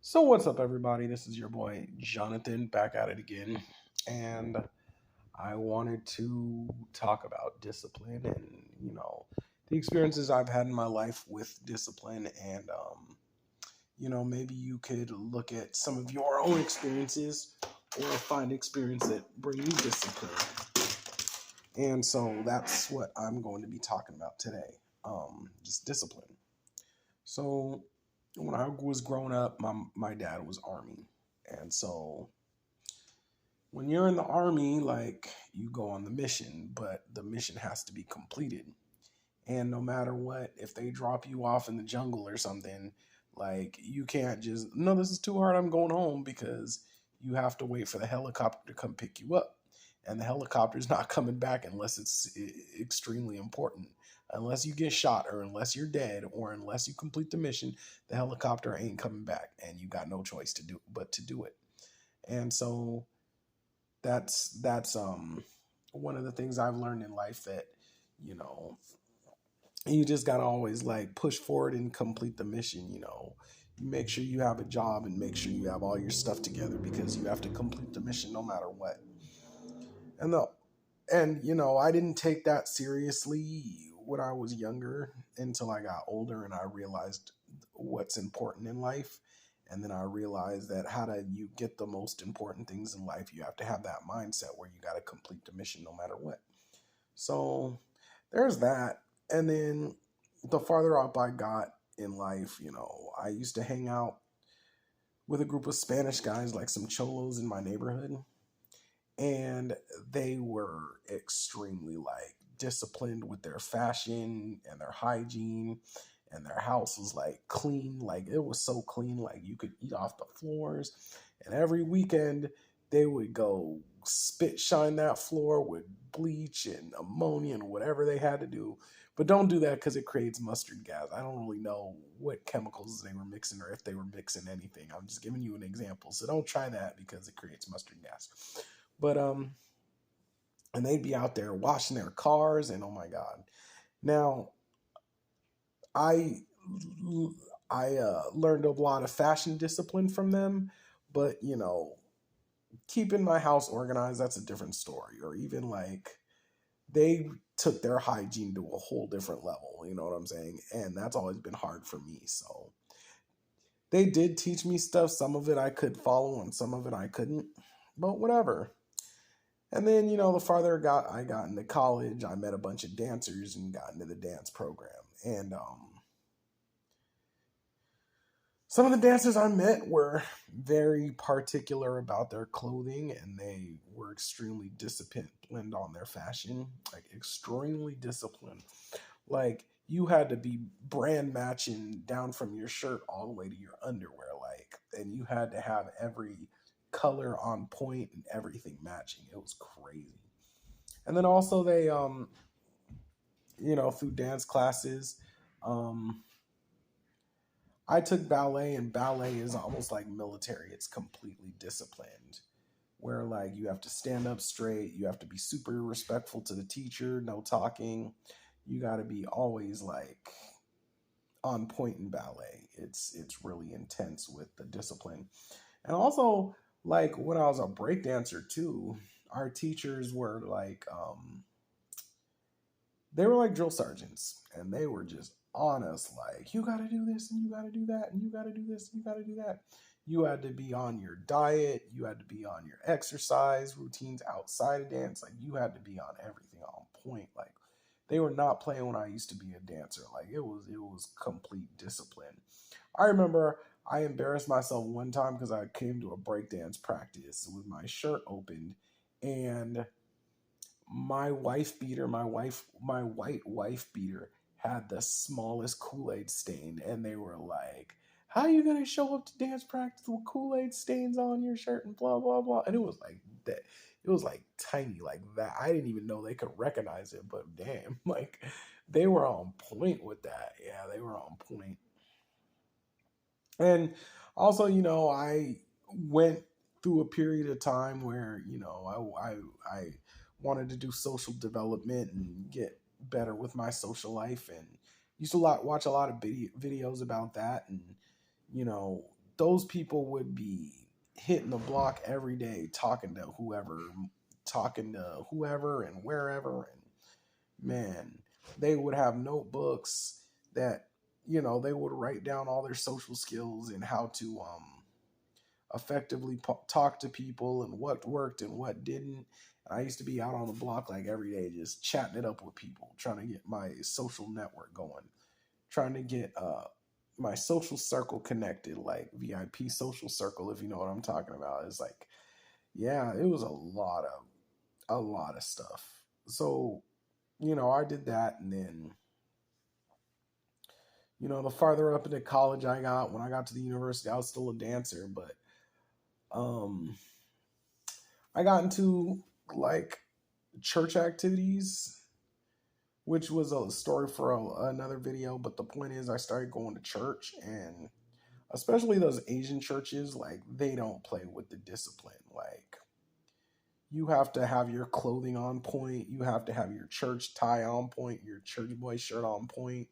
So what's up, everybody? This is your boy Jonathan back at it again, and I wanted to talk about discipline and the experiences I've had in my life with discipline, and maybe you could look at some of your own experiences or find experience that bring you discipline. And so that's what I'm going to be talking about today. Just discipline. So when I was growing up, my dad was Army. And so when you're in the Army, like you go on the mission, but the mission has to be completed. And no matter what, if they drop you off in the jungle or something, like you can't just, no, this is too hard, I'm going home, because you have to wait for the helicopter to come pick you up. And the helicopter's not coming back unless it's extremely important. Unless you get shot or unless you're dead or unless you complete the mission, the helicopter ain't coming back and you got no choice to do but to do it. And so that's one of the things I've learned in life, that you know you just gotta always like push forward and complete the mission. You make sure you have a job and make sure you have all your stuff together, because you have to complete the mission no matter what. And the and I didn't take that seriously when I was younger until I got older and I realized what's important in life. And then I realized that how do you get the most important things in life, you have to have that mindset where you got to complete the mission no matter what. So there's that. And then the farther up I got in life, I used to hang out with a group of Spanish guys, like some cholos in my neighborhood, and they were extremely like disciplined with their fashion and their hygiene, and their house was like clean, like it was so clean, like you could eat off the floors. And every weekend they would go spit shine that floor with bleach and ammonia and whatever they had to do. But don't do that because it creates mustard gas. I don't really know what chemicals they were mixing or if they were mixing anything. I'm just giving you an example, so don't try that because it creates mustard gas. But and they'd be out there washing their cars, and oh my god. Now, I I learned a lot of fashion discipline from them, but keeping my house organized, that's a different story. Or even like they took their hygiene to a whole different level, you know what I'm saying? And that's always been hard for me. So they did teach me stuff. Some of it I could follow and some of it I couldn't. But whatever. And then, the farther I got into college, I met a bunch of dancers and got into the dance program. And some of the dancers I met were very particular about their clothing, and they were extremely disciplined on their fashion, like extremely disciplined. Like you had to be brand matching down from your shirt all the way to your underwear, like, and you had to have every color on point and everything matching. It was crazy. And then also they through dance classes, um I took ballet, and ballet is almost like military. It's completely disciplined, where like you have to stand up straight, you have to be super respectful to the teacher, no talking. You got to be always like on point in ballet. It's really intense with the discipline. And also, like when I was a break dancer too, our teachers were like they were like drill sergeants, and they were just on us like, you got to do this and you got to do that and you got to do this and you got to do that. You had to be on your diet, you had to be on your exercise routines outside of dance, like you had to be on everything on point. Like they were not playing when I used to be a dancer. Like it was complete discipline. I remember I embarrassed myself one time because I came to a breakdance practice with my shirt opened, and my white wife beater had the smallest Kool-Aid stain, and they were like, how are you gonna show up to dance practice with Kool-Aid stains on your shirt and blah blah blah? And it was like that. It was like tiny like that. I didn't even know they could recognize it, but damn, like they were on point with that. Yeah, they were on point. And also, I went through a period of time where, I wanted to do social development and get better with my social life, and used to watch a lot of videos about that. And, you know, those people would be hitting the block every day, talking to whoever and wherever. And man, they would have notebooks that, they would write down all their social skills and how to effectively talk to people and what worked and what didn't. And I used to be out on the block like every day, just chatting it up with people, trying to get my social network going, trying to get my social circle connected, like VIP social circle, if you know what I'm talking about. It's like, yeah, it was a lot of stuff. So, I did that, and then, the farther up into college I got, when I got to the university, I was still a dancer, but um I got into like church activities, which was a story for another video. But the point is, I started going to church, and especially those Asian churches, like they don't play with the discipline. Like you have to have your clothing on point, you have to have your church tie on point, your church boy shirt on point.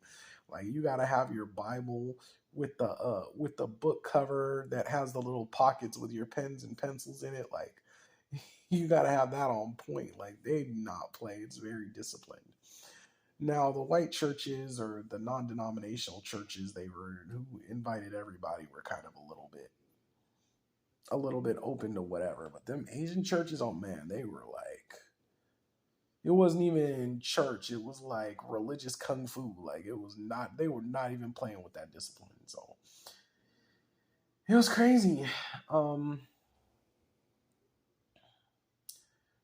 Like you got to have your Bible with the book cover that has the little pockets with your pens and pencils in it. Like you got to have that on point. Like they do not play. It's very disciplined. Now the white churches or the non-denominational churches, they were who invited everybody, were kind of a little bit open to whatever. But them Asian churches, oh man, they were like, it wasn't even church. It was like religious kung fu. Like it was not. They were not even playing with that discipline. So it was crazy.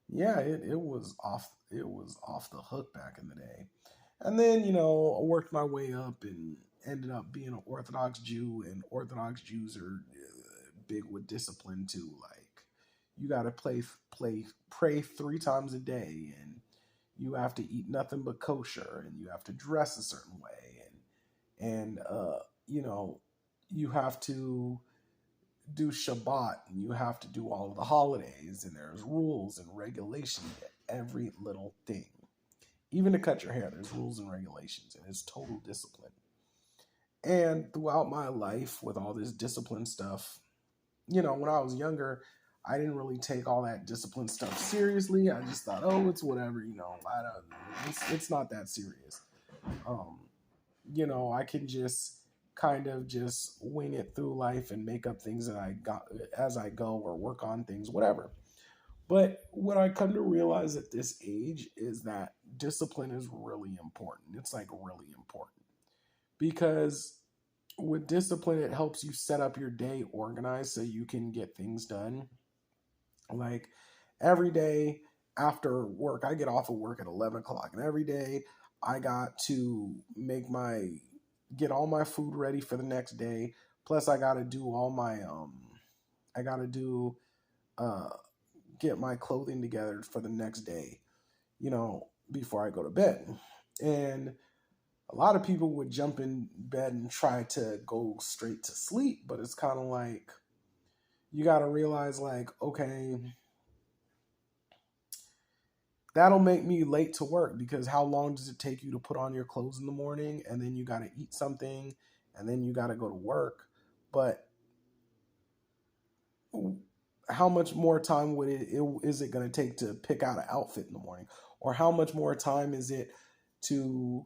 Yeah, it was off. It was off the hook back in the day. And then I worked my way up and ended up being an Orthodox Jew. And Orthodox Jews are big with discipline too. Like you got to pray 3 times a day, and you have to eat nothing but kosher, and you have to dress a certain way, and you have to do Shabbat, and you have to do all of the holidays, and there's rules and regulations to every little thing. Even to cut your hair, there's rules and regulations, and it's total discipline. And throughout my life, with all this discipline stuff, when I was younger, I didn't really take all that discipline stuff seriously. I just thought, oh, it's whatever, it's not that serious. I can just kind of just wing it through life and make up things that I got as I go, or work on things, whatever. But what I come to realize at this age is that discipline is really important. It's like really important, because with discipline, it helps you set up your day organized so you can get things done. Like every day after work, I get off of work at 11 o'clock, and every day I got to get all my food ready for the next day. Plus I got to do all my, I got to do, get my clothing together for the next day, before I go to bed. And a lot of people would jump in bed and try to go straight to sleep, but it's kind of like, you got to realize, like, okay, that'll make me late to work, because how long does it take you to put on your clothes in the morning, and then you got to eat something, and then you got to go to work? But how much more time is it going to take to pick out an outfit in the morning? Or how much more time is it to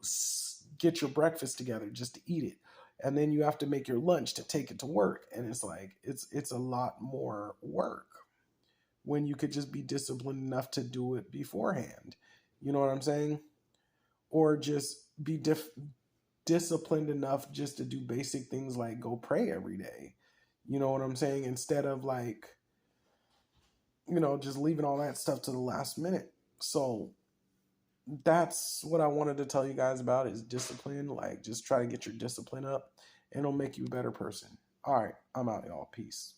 get your breakfast together just to eat it? And then you have to make your lunch to take it to work. And it's like, it's a lot more work when you could just be disciplined enough to do it beforehand. You know what I'm saying? Or just be disciplined enough just to do basic things like go pray every day. You know what I'm saying? Instead of like, just leaving all that stuff to the last minute. So that's what I wanted to tell you guys about, is discipline. Like just try to get your discipline up, and it'll make you a better person. All right, I'm out, y'all. Peace.